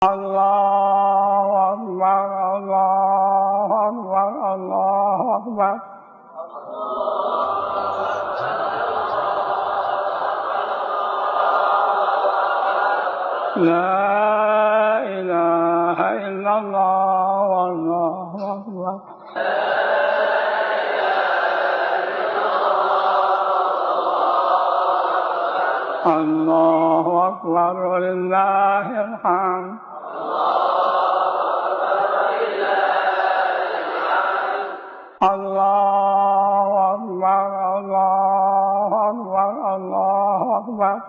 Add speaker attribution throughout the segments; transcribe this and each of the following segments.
Speaker 1: الله أكبر الله أكبر الله أكبر لا إله إلا الله والله أكبر الله أكبر ولله الحمد الله أكبر الله أكبر الله أكبر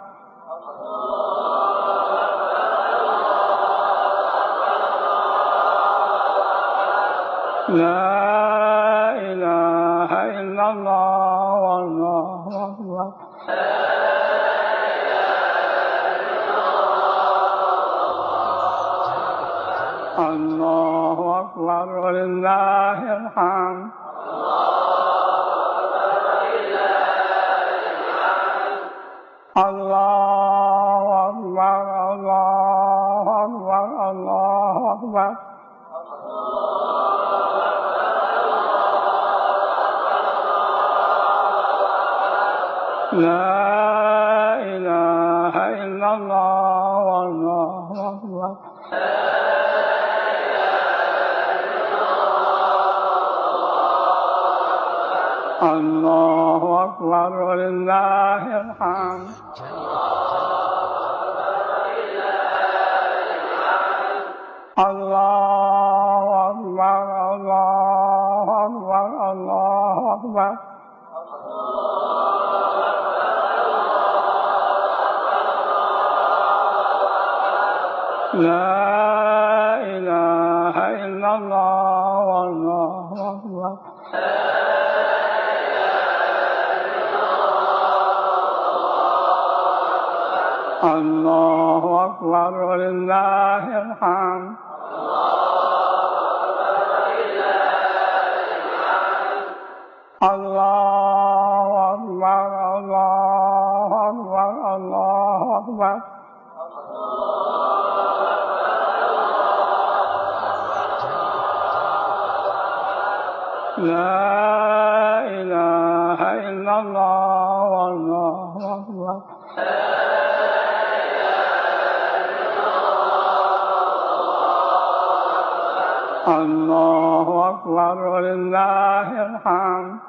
Speaker 1: لا إله إلا الله والله أكبر الله أكبر ولله الحمد الله أكبر الله أكبر الله أكبر لا إله إلا الله والله أكبر الله أكبر ولله الحمد الله أكبر الله أكبر الله أكبر لا إله إلا الله والله أكبر الله أكبر ولله الحمد الله أكبر الله أكبر الله أكبر لا إله إلا الله والله أكبر الله أكبر ولله الحمد